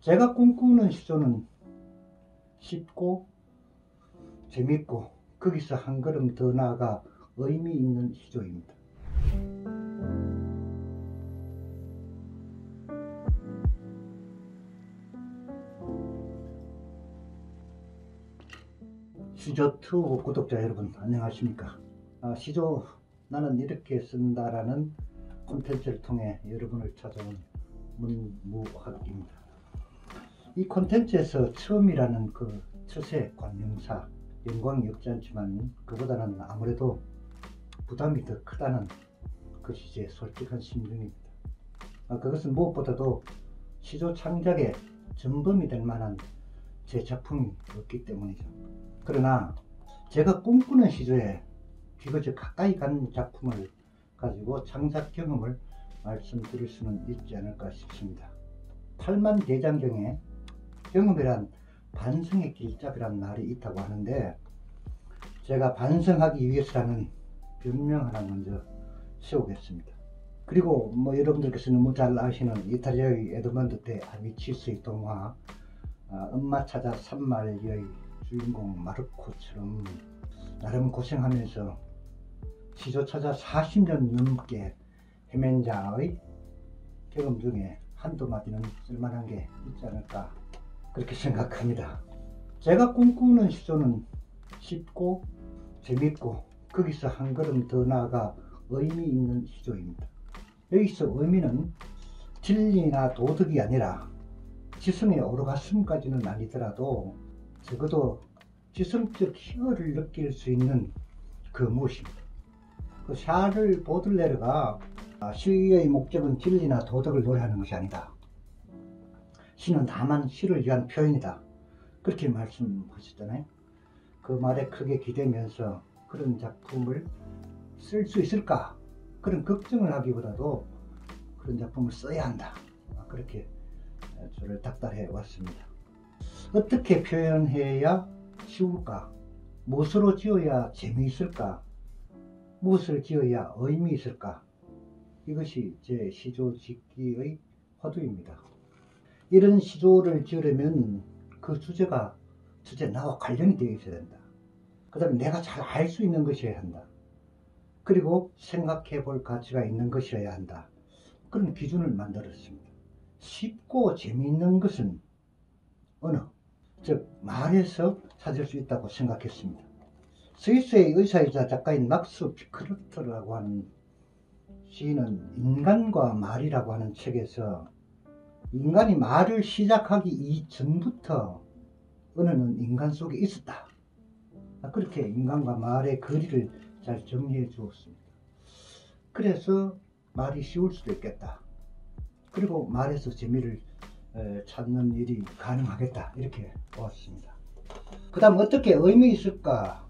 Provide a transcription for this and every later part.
제가 꿈꾸는 시조는 쉽고 재밌고 거기서 한 걸음 더 나아가 의미 있는 시조입니다. 시조2 구독자 여러분 안녕하십니까. 시조 나는 이렇게 쓴다라는 콘텐츠를 통해 여러분을 찾아온 문무학입니다. 이 콘텐츠에서 처음이라는 그 처세 관용사 영광이 없지 않지만 그보다는 아무래도 부담이 더 크다는 것이 제 솔직한 심정입니다. 그것은 무엇보다도 시조 창작의 전범이 될 만한 제 작품이 없기 때문이죠. 그러나 제가 꿈꾸는 시조에 비교적 가까이 가는 작품을 가지고 창작 경험을 말씀드릴 수는 있지 않을까 싶습니다. 팔만대장경에 경험이란 반성의 길잡이란 말이 있다고 하는데, 제가 반성하기 위해서라는 변명 하나 먼저 세우겠습니다. 그리고 여러분들께서 너무 잘 아시는 이탈리아의 에드먼드 데 아미치스의 동화 엄마 찾아 산말여의 주인공 마르코처럼 나름 고생하면서 시조 찾아 40년 넘게 헤맨 자의 경험 중에 한두 마디는 쓸만한 게 있지 않을까 그렇게 생각합니다. 제가 꿈꾸는 시조는 쉽고 재밌고 거기서 한 걸음 더 나아가 의미 있는 시조입니다. 여기서 의미는 진리나 도덕이 아니라 지성의 오르가슴까지는 아니더라도 적어도 지성적 희열을 느낄 수 있는 그 무엇입니다. 그 샤를 보들레르가 시의 목적은 진리나 도덕을 노래하는 것이 아니다. 시는 다만 시를 위한 표현이다. 그렇게 말씀하셨잖아요. 그 말에 크게 기대면서 그런 작품을 쓸 수 있을까? 그런 걱정을 하기보다도 그런 작품을 써야 한다. 그렇게 저를 닥달해 왔습니다. 어떻게 표현해야 쉬울까? 무엇으로 지어야 재미있을까? 무엇을 지어야 의미 있을까? 이것이 제 시조 짓기의 화두입니다. 이런 시조를 지으려면 그 주제가 나와 관련이 되어 있어야 된다. 그 다음에 내가 잘 알 수 있는 것이어야 한다. 그리고 생각해 볼 가치가 있는 것이어야 한다. 그런 기준을 만들었습니다. 쉽고 재미있는 것은 언어, 즉 말에서 찾을 수 있다고 생각했습니다. 스위스의 의사이자 작가인 막스 피크르트라고 하는 시인은 인간과 말이라고 하는 책에서 인간이 말을 시작하기 이전부터 언어는 인간 속에 있었다. 그렇게 인간과 말의 거리를 잘 정리해 주었습니다. 그래서 말이 쉬울 수도 있겠다. 그리고 말에서 재미를 찾는 일이 가능하겠다. 이렇게 보았습니다. 그 다음 어떻게 의미 있을까?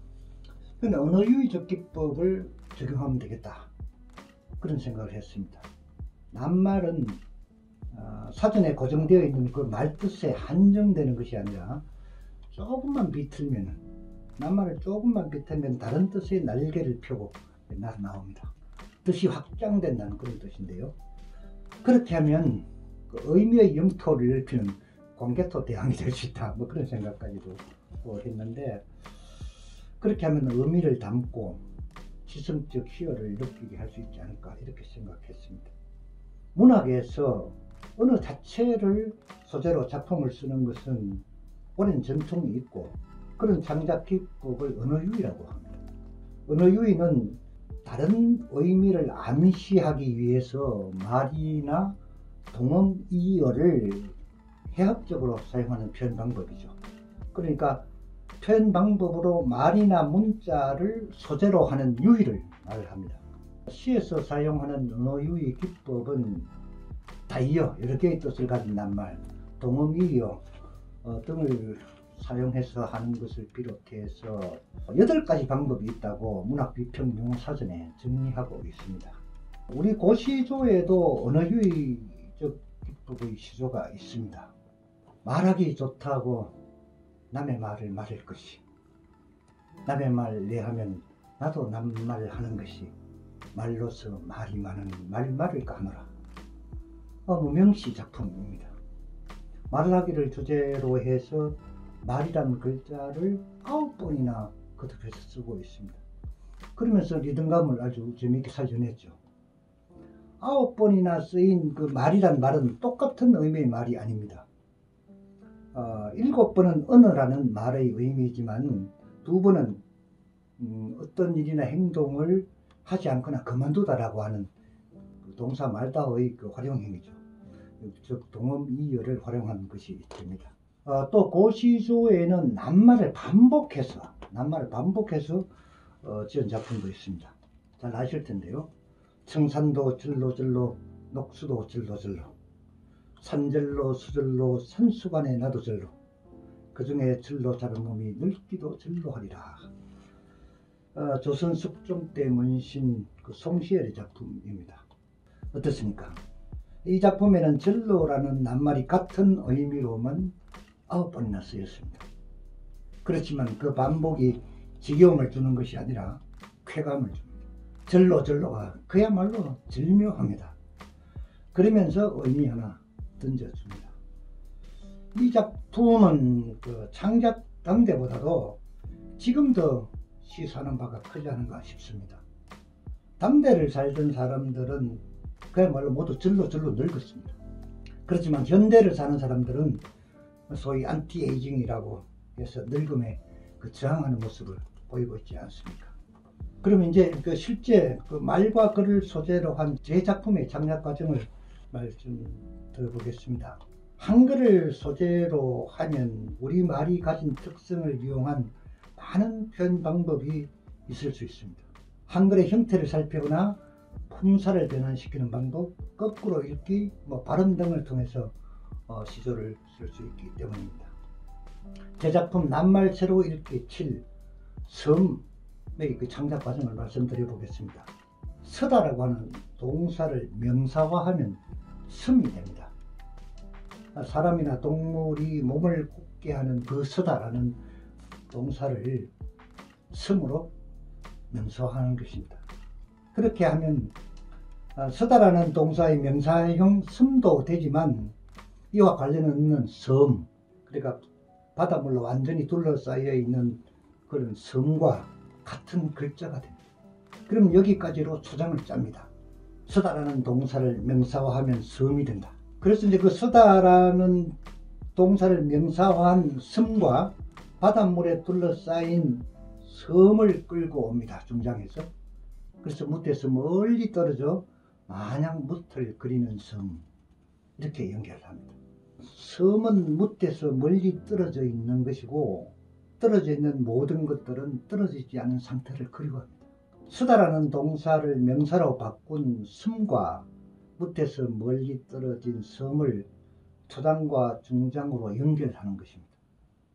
언어유희적 기법을 적용하면 되겠다. 그런 생각을 했습니다. 낱말은 사전에 고정되어 있는 그 말뜻에 한정되는 것이 아니라 조금만 비틀면, 낱말을 조금만 비틀면 다른 뜻의 날개를 펴고 날아 나옵니다. 뜻이 확장된다는 그런 뜻인데요. 그렇게 하면 그 의미의 영토를 넓히는 광개토 대왕이 될 수 있다. 그런 생각까지도 했는데, 그렇게 하면 의미를 담고 지성적 희열을 느끼게 할 수 있지 않을까 이렇게 생각했습니다. 문학에서 언어 자체를 소재로 작품을 쓰는 것은 오랜 전통이 있고, 그런 창작 기법을 언어유희라고 합니다. 언어유희는 다른 의미를 암시하기 위해서 말이나 동음이어를 해합적으로 사용하는 표현 방법이죠. 그러니까 표현 방법으로 말이나 문자를 소재로 하는 유희를 말합니다. 시에서 사용하는 언어유희 기법은 다이어, 여러 개의 뜻을 가진 낱말, 동음이어 등을 사용해서 하는 것을 비롯해서 8가지 방법이 있다고 문학비평용사전에 정리하고 있습니다. 우리 고시조에도 언어유희적 기법의 시조가 있습니다. 말하기 좋다고 남의 말을 말할 것이, 남의 말 내하면 나도 남말 하는 것이, 말로서 말이 많은 말말을 까노라. 무명시 작품입니다. 말하기를 주제로 해서 말이라는 글자를 9번이나 거듭해서 쓰고 있습니다. 그러면서 리듬감을 아주 재미있게 살려냈죠. 9번이나 쓰인 그 말이란 말은 똑같은 의미의 말이 아닙니다. 7번은 언어라는 말의 의미이지만 2번은 어떤 일이나 행동을 하지 않거나 그만두다라고 하는 그 동사 말다의 그 활용행위죠. 즉 동음이어를 활용한 것이 됩니다. 또 고시조에는 낱말을 반복해서 지은 작품도 있습니다. 잘 아실 텐데요. 청산도 절로절로, 녹수도 절로절로, 산절로 수절로, 산수간에 나도 절로, 그 중에 절로 작은 놈이 늙기도 절로 하리라. 조선 숙종 때 문신 그 송시열의 작품입니다. 어떻습니까? 이 작품에는 절로라는 낱말이 같은 의미로만 9번이나 쓰였습니다. 그렇지만 그 반복이 지겨움을 주는 것이 아니라 쾌감을 줍니다. 절로절로가 그야말로 절묘합니다. 그러면서 의미 하나 던져줍니다. 이 작품은 그 창작 당대보다도 지금 더 시사하는 바가 크지 않은가 싶습니다. 당대를 살던 사람들은 그야말로 모두 절로절로 늙었습니다. 그렇지만 현대를 사는 사람들은 소위 안티에이징이라고 해서 늙음에 그 저항하는 모습을 보이고 있지 않습니까? 그러면 이제 그 실제 그 말과 글을 소재로 한 제 작품의 창작 과정을 말씀드려보겠습니다. 한글을 소재로 하면 우리말이 가진 특성을 이용한 많은 표현 방법이 있을 수 있습니다. 한글의 형태를 살피거나 품사를 변환시키는 방법, 거꾸로 읽기, 발음 등을 통해서 시조를 쓸 수 있기 때문입니다. 제 작품 낱말 새로 읽기 7 섬의 그 창작 과정을 말씀드려 보겠습니다. 서다라고 하는 동사를 명사화하면 섬이 됩니다. 사람이나 동물이 몸을 굳게 하는 그 서다라는 동사를 섬으로 명사화하는 것입니다. 그렇게 하면 서다라는 동사의 명사형 섬도 되지만 이와 관련 없는 섬, 그러니까 바닷물로 완전히 둘러싸여 있는 그런 섬과 같은 글자가 됩니다. 그럼 여기까지로 초장을 짭니다. 서다라는 동사를 명사화하면 섬이 된다. 그래서 이제 그 서다라는 동사를 명사화한 섬과 바닷물에 둘러싸인 섬을 끌고 옵니다. 중장에서. 그래서 무태에서 멀리 떨어져 마냥 무틀 그리는 섬, 이렇게 연결합니다. 섬은 무태에서 멀리 떨어져 있는 것이고 떨어져 있는 모든 것들은 떨어지지 않은 상태를 그리워합니다. 서다라는 동사를 명사로 바꾼 섬과 무태에서 멀리 떨어진 섬을 초장과 중장으로 연결하는 것입니다.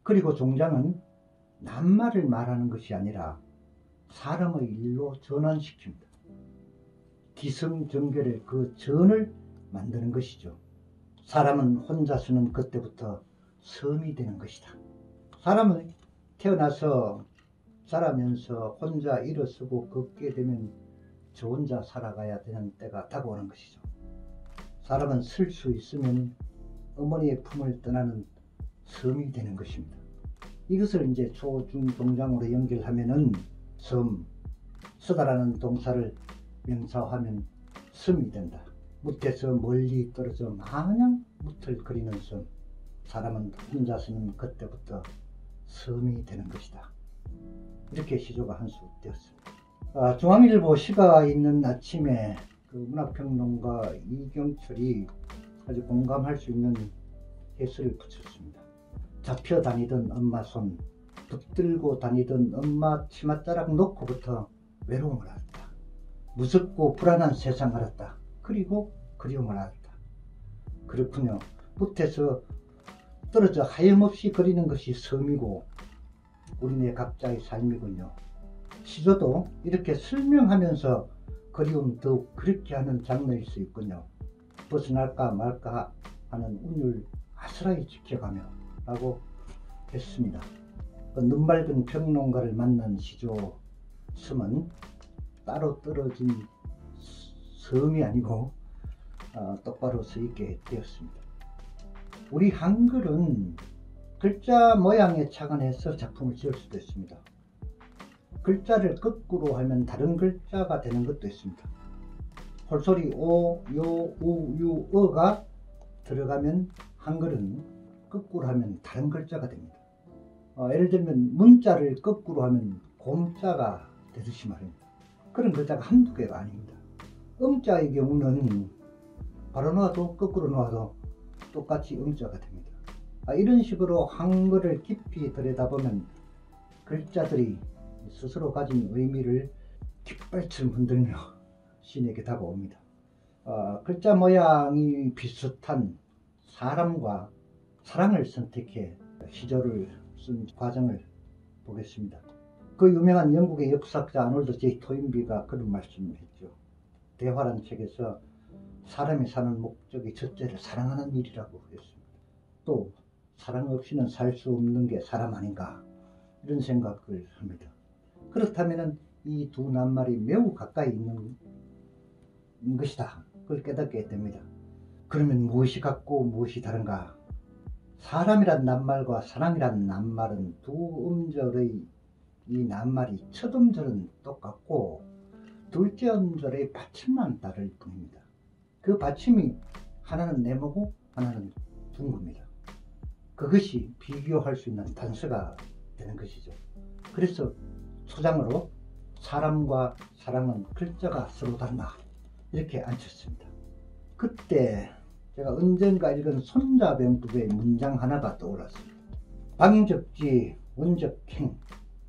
그리고 중장은 낱말을 말하는 것이 아니라 사람의 일로 전환시킵니다. 기승전결의 그 전을 만드는 것이죠. 사람은 혼자서는 그때부터 섬이 되는 것이다. 사람은 태어나서 자라면서 혼자 일어서고 걷게 되면 저 혼자 살아가야 되는 때가 다가오는 것이죠. 사람은 설 수 있으면 어머니의 품을 떠나는 섬이 되는 것입니다. 이것을 이제 초중동장으로 연결하면은 섬, 서다라는 동사를 명사화하면 섬이 된다. 무태에서 멀리 떨어져 마냥 무틀 그리는 섬, 사람은 혼자서는 그때부터 섬이 되는 것이다. 이렇게 시조가 한 수 되었습니다. 중앙일보 시가 있는 아침에 그 문학평론가 이경철이 아주 공감할 수 있는 해설을 붙였습니다. 잡혀 다니던 엄마 손, 붙들고 다니던 엄마 치맛자락 놓고부터 외로움을 알았다. 무섭고 불안한 세상 알았다. 그리고 그리움을 알았다. 그렇군요. 무태에서 떨어져 하염없이 그리는 것이 섬이고 우리네 각자의 삶이군요. 시조도 이렇게 설명하면서 그리움 더욱 그렇게 하는 장르일 수 있군요. 벗어날까 말까 하는 운율 아스라이 지켜가며 라고 했습니다. 눈맑은 평론가를 만난 시조 섬은 따로 떨어진 섬이 아니고 똑바로 서 있게 되었습니다. 우리 한글은 글자 모양에 착안해서 작품을 지을 수도 있습니다. 글자를 거꾸로 하면 다른 글자가 되는 것도 있습니다. 홀소리 오, 요, 우, 유, 어가 들어가면 한글은 거꾸로 하면 다른 글자가 됩니다. 예를 들면 문자를 거꾸로 하면 곰자가 되듯이 말입니다. 그런 글자가 한두 개가 아닙니다. 음자의 경우는 바로 놓아도 거꾸로 놓아도 똑같이 음자가 됩니다. 이런 식으로 한글을 깊이 들여다보면 글자들이 스스로 가진 의미를 깃발처럼 흔들며 신에게 다가옵니다. 글자 모양이 비슷한 사람과 사랑을 선택해 시조를 쓴 과정을 보겠습니다. 그 유명한 영국의 역사학자 아놀드 J. 토인비가 그런 말씀을 했죠. 대화란 책에서 사람이 사는 목적이 첫째를 사랑하는 일이라고 했습니다. 또 사랑 없이는 살 수 없는 게 사람 아닌가, 이런 생각을 합니다. 그렇다면 이 두 낱말이 매우 가까이 있는 것이다, 그걸 깨닫게 됩니다. 그러면 무엇이 같고 무엇이 다른가? 사람이란 낱말과 사랑이란 낱말은 두 음절의 이 낱말이 첫 음절은 똑같고 둘째 음절의 받침만 다를 뿐입니다. 그 받침이 하나는 네모고 하나는 둥급니다. 그것이 비교할 수 있는 단서가 되는 것이죠. 그래서 초장으로 사람과 사랑은 글자가 서로 닮아 이렇게 앉혔습니다. 그때 제가 언젠가 읽은 손자병법의 문장 하나가 떠올랐습니다. 방적지 원적행,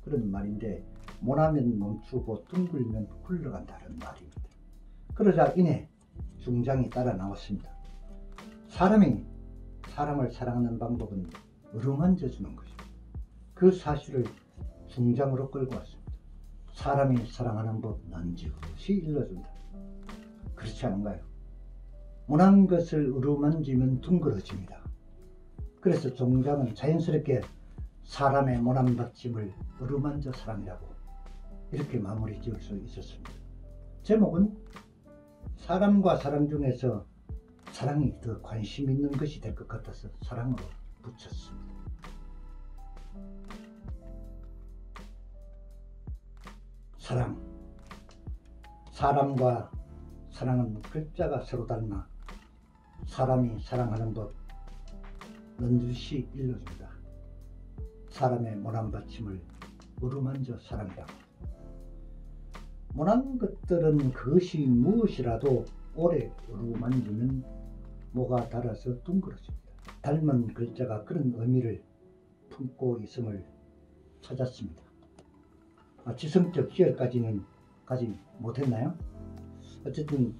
그런 말인데 모나면 멈추고 둥글면 굴러간다는 말입니다. 그러자 이내 중장이 따라 나왔습니다. 사람이 사람을 사랑하는 방법은 어루만져 주는 것입니다. 그 사실을 중장으로 끌고 왔습니다. 사람이 사랑하는 법 난지없이 일러준다. 그렇지 않은가요? 모난 것을 어루만지면 둥그러집니다. 그래서 중장은 자연스럽게 사람의 모난 받침을 어루만져 사랑이라고 이렇게 마무리 지을 수 있었습니다. 제목은 사람과 사랑 중에서 사랑이 더 관심 있는 것이 될 것 같아서 사랑으로 붙였습니다. 사랑, 사람과 사랑은 글자가 서로 닮아 사람이 사랑하는 법 넌지시 일러줍니다. 사람의 모난 받침을 어루만져 사랑이라고. 모난 것들은 그것이 무엇이라도 오래 어루만지면 모가 닳아서 둥그러집니다. 닮은 글자가 그런 의미를 품고 있음을 찾았습니다. 지성적 희열까지는 가지 못했나요? 어쨌든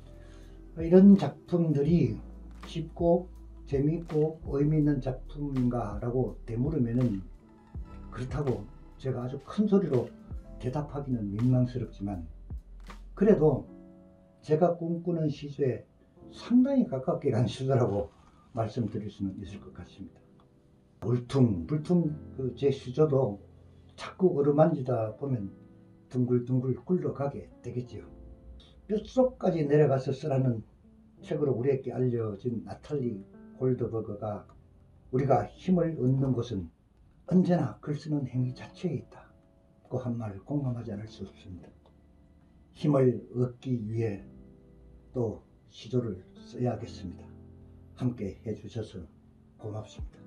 이런 작품들이 쉽고 재미있고 의미 있는 작품인가 라고 되물으면은 그렇다고 제가 아주 큰 소리로 대답하기는 민망스럽지만 그래도 제가 꿈꾸는 시조에 상당히 가깝게 간 시조라고 말씀드릴 수는 있을 것 같습니다. 울퉁불퉁 제 시조도 자꾸 어루만지다 보면 둥글둥글 굴러가게 되겠지요. 뼛속까지 내려가서 쓰라는 책으로 우리에게 알려진 나탈리 골드버그가 우리가 힘을 얻는 곳은 언제나 글 쓰는 행위 자체에 있다, 그 한 말을 공감하지 않을 수 없습니다. 힘을 얻기 위해 또 시조를 써야겠습니다. 함께 해주셔서 고맙습니다.